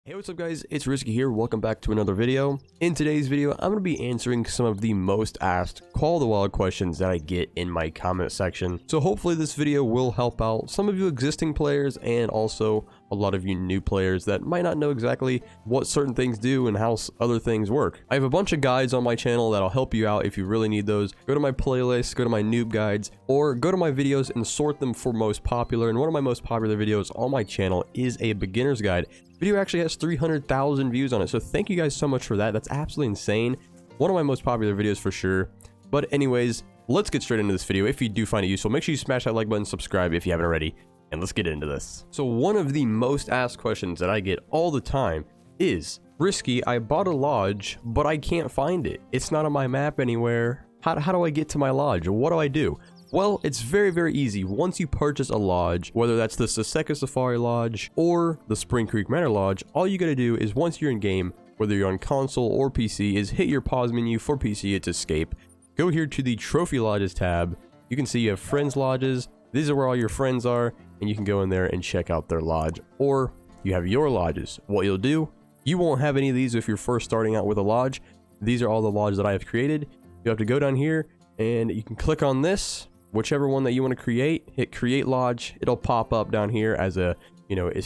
Hey, what's up guys, it's Risky here, welcome back to another video. In today's video, I'm going to be answering some of the most asked Call of the Wild questions that I get in my comment section. So hopefully this video will help out some of you existing players and also a lot of you new players that might not know exactly what certain things do and how other things work. I have a bunch of guides on my channel that'll help you out if you really need those. Go to my playlist, go to my noob guides, or go to my videos and sort them for most popular. And one of my most popular videos on my channel is a beginner's guide. Video actually has 300,000 views on it, so thank you guys so much for that. That's absolutely insane. One of my most popular videos for sure. But anyways, let's get straight into this video. If you do find it useful, make sure you smash that like button, subscribe if you haven't already, and let's get into this. So one of the most asked questions that I get all the time is, Risky, I bought a lodge, but I can't find it. It's not on my map anywhere. How do I get to my lodge? What do I do? Well, it's very easy. Once you purchase a lodge, whether that's the Saseka Safari Lodge or the Spring Creek Manor Lodge, all you gotta do is once you're in game, whether you're on console or PC, is hit your pause menu for PC, it's escape. Go here to the Trophy Lodges tab. You can see you have Friends Lodges. These are where all your friends are, and you can go in there and check out their lodge. Or you have your lodges. What you'll do, you won't have any of these if you're first starting out with a lodge. These are all the lodges that I have created. You have to go down here, and you can click on this. Whichever one that you want to create, hit create lodge. It'll pop up down here as a,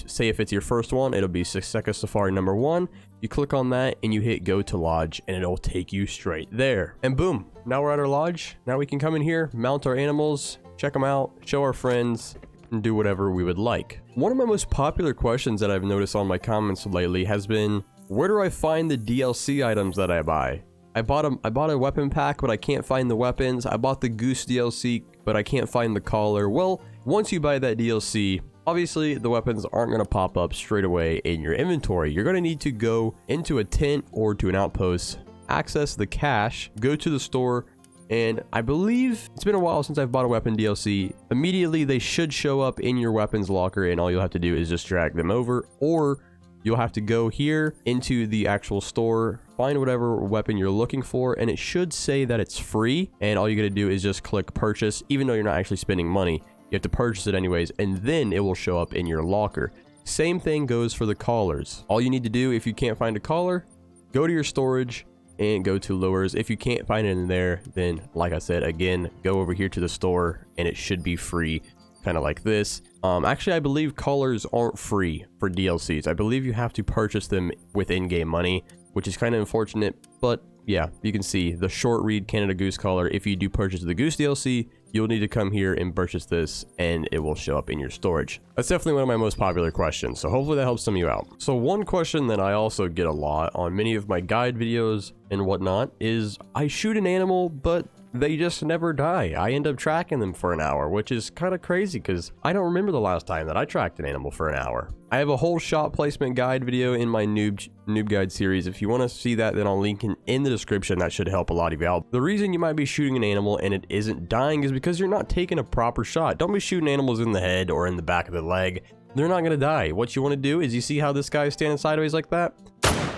say if it's your first one, it'll be Saseka Safari number 1. You click on that and you hit go to lodge and it'll take you straight there. And boom, now we're at our lodge. Now we can come in here, mount our animals, check them out, show our friends, and do whatever we would like. One of my most popular questions that I've noticed on my comments lately has been, where do I find the DLC items that I buy? I bought a weapon pack, but I can't find the weapons. I bought the Goose DLC, but I can't find the collar. Well, once you buy that DLC, obviously the weapons aren't going to pop up straight away in your inventory. You're going to need to go into a tent or to an outpost, access the cache, go to the store, and I believe it's been a while since I've bought a weapon DLC. Immediately, they should show up in your weapons locker, and all you'll have to do is just drag them over, or you'll have to go here into the actual store, find whatever weapon you're looking for, and it should say that it's free, and all you gotta do is just click purchase. Even though you're not actually spending money, you have to purchase it anyways, and then it will show up in your locker. Same thing goes for the collars. All you need to do, if you can't find a collar, go to your storage and go to lures. If you can't find it in there, then like I said, again, go over here to the store and it should be free, kind of like this. Actually, I believe collars aren't free for DLCs. I believe you have to purchase them with in-game money, which is kind of unfortunate, but yeah, you can see the short read Canada Goose collar. If you do purchase the Goose DLC, you'll need to come here and purchase this and it will show up in your storage. That's definitely one of my most popular questions, so hopefully that helps some of you out. So one question that I also get a lot on many of my guide videos and whatnot is, I shoot an animal, but they just never die. I end up tracking them for an hour, which is kind of crazy because I don't remember the last time that I tracked an animal for an hour. I have a whole shot placement guide video in my noob guide series. If you want to see that, then I'll link in the description. That should help a lot of you out. The reason you might be shooting an animal and it isn't dying is because you're not taking a proper shot. Don't be shooting animals in the head or in the back of the leg. They're not going to die. What you want to do is, you see how this guy is standing sideways like that?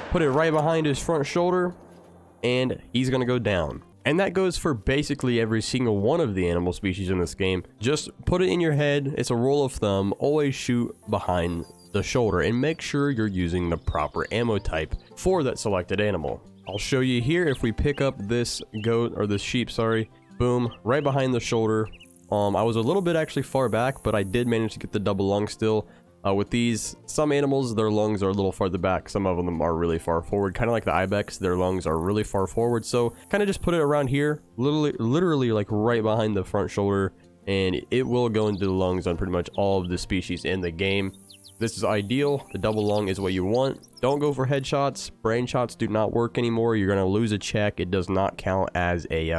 Put it right behind his front shoulder and he's going to go down. And that goes for basically every single one of the animal species in this game. Just put it in your head. It's a rule of thumb. Always shoot behind the shoulder and make sure you're using the proper ammo type for that selected animal. I'll show you here. If we pick up this goat, or this sheep, sorry, boom, right behind the shoulder. I was a little bit actually far back, but I did manage to get the double lung still. With these, some animals, their lungs are a little farther back. Some of them are really far forward, kind of like the ibex. Their lungs are really far forward. So kind of just put it around here, literally like right behind the front shoulder, and it will go into the lungs on pretty much all of the species in the game. This is ideal. The double lung is what you want. Don't go for headshots. Brain shots do not work anymore. You're going to lose a check. It does not count as a,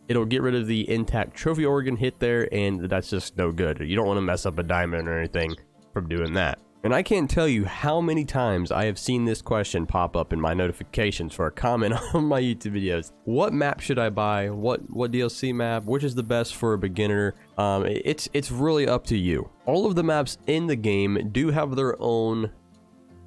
it'll get rid of the intact trophy organ hit there, and that's just no good. You don't want to mess up a diamond or anything from doing that. And I can't tell you how many times I have seen this question pop up in my notifications for a comment on my YouTube videos. What map should I buy? What DLC map? Which is the best for a beginner? It's really up to you. All of the maps in the game do have their own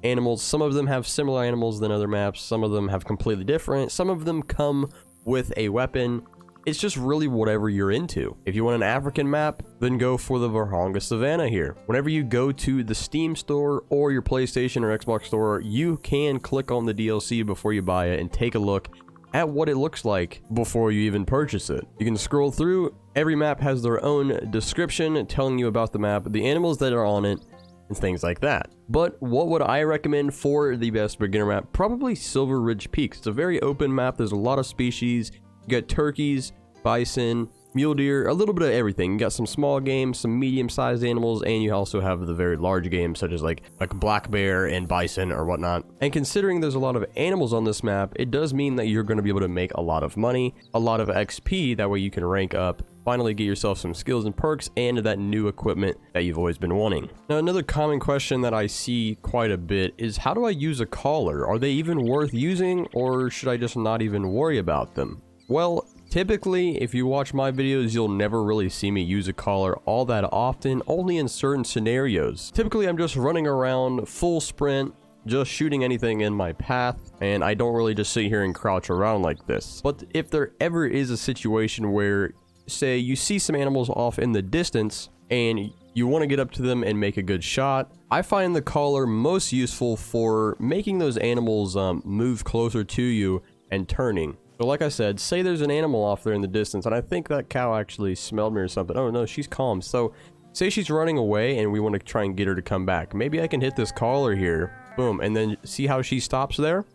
animals. Some of them have similar animals than other maps. Some of them have completely different. Some of them come with a weapon. it's just really whatever you're into. If you want an African map, then go for the Virunga Savannah here. Whenever you go to the Steam store or your PlayStation or Xbox store, you can click on the DLC before you buy it and take a look at what it looks like before you even purchase it. You can scroll through. Every map has their own description telling you about the map, the animals that are on it, and things like that. But what would I recommend for the best beginner map? Probably Silver Ridge Peaks. It's a very open map. There's a lot of species. You got turkeys, bison, mule deer, a little bit of everything. You got some small game, some medium-sized animals, and you also have the very large games such as like black bear and bison or whatnot. And considering there's a lot of animals on this map, it does mean that you're going to be able to make a lot of money, a lot of XP. That way you can rank up, finally get yourself some skills and perks and that new equipment that you've always been wanting. Now, another common question that I see quite a bit is, how do I use a collar? Are they even worth using, or should I just not even worry about them? Well, typically, if you watch my videos, you'll never really see me use a collar all that often, only in certain scenarios. Typically, I'm just running around full sprint, just shooting anything in my path, and I don't really just sit here and crouch around like this. But if there ever is a situation where, say, you see some animals off in the distance and you want to get up to them and make a good shot, I find the collar most useful for making those animals move closer to you and turning. So like I said, say there's an animal off there in the distance, and I think that cow actually smelled me or something. Oh no, she's calm. So say she's running away and we want to try and get her to come back. Maybe I can hit this collar here, boom, and then see how she stops there?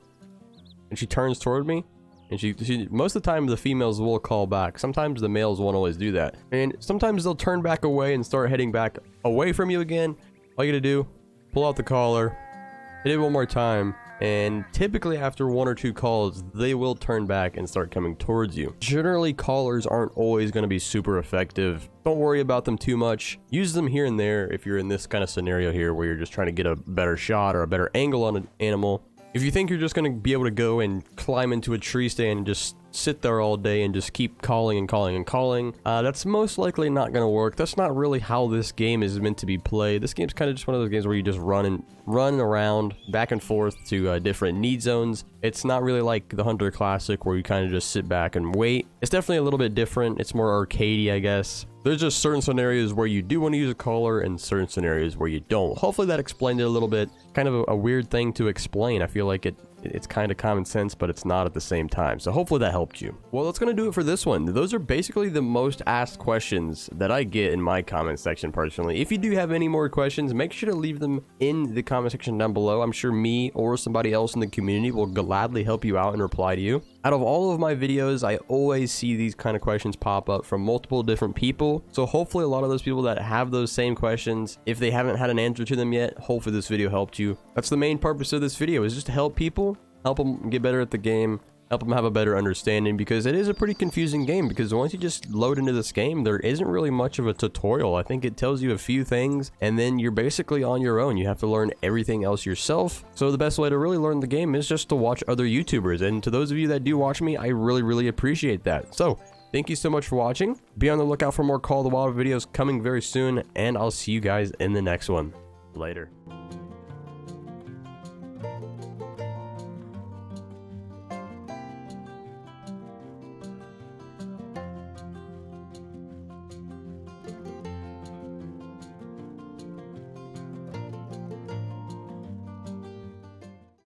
And she turns toward me, and she most of the time the females will call back. Sometimes the males won't always do that. And sometimes they'll turn back away and start heading back away from you again. All you gotta do, pull out the collar, hit it one more time, and typically after 1 or 2 calls, they will turn back and start coming towards you. Generally, collars aren't always going to be super effective. Don't worry about them too much. Use them here and there if you're in this kind of scenario here where you're just trying to get a better shot or a better angle on an animal. If you think you're just going to be able to go and climb into a tree stand and just sit there all day and just keep calling and calling and calling, that's most likely not going to work. That's not really how this game is meant to be played. This game's kind of just one of those games where you just run around back and forth to different need zones. It's not really like the Hunter Classic where you kind of just sit back and wait. It's definitely a little bit different. It's more arcadey, I guess. There's just certain scenarios where you do want to use a collar and certain scenarios where you don't. Hopefully that explained it a little bit. Kind of a weird thing to explain. I feel like it's kind of common sense, but it's not at the same time. So hopefully that helped you. Well, that's going to do it for this one. Those are basically the most asked questions that I get in my comment section personally. If you do have any more questions, make sure to leave them in the comment section down below. I'm sure me or somebody else in the community will gladly help you out and reply to you. Out of all of my videos, I always see these kind of questions pop up from multiple different people. So hopefully a lot of those people that have those same questions, if they haven't had an answer to them yet, hopefully this video helped you. That's the main purpose of this video, is just to help people, help them get better at the game, help them have a better understanding, because it is a pretty confusing game. Because once you just load into this game, there isn't really much of a tutorial. I think it tells you a few things, and then you're basically on your own. You have to learn everything else yourself. So the best way to really learn the game is just to watch other YouTubers. And to those of you that do watch me, I really appreciate that. So thank you so much for watching. Be on the lookout for more Call of the Wild videos coming very soon, and I'll see you guys in the next one. Later.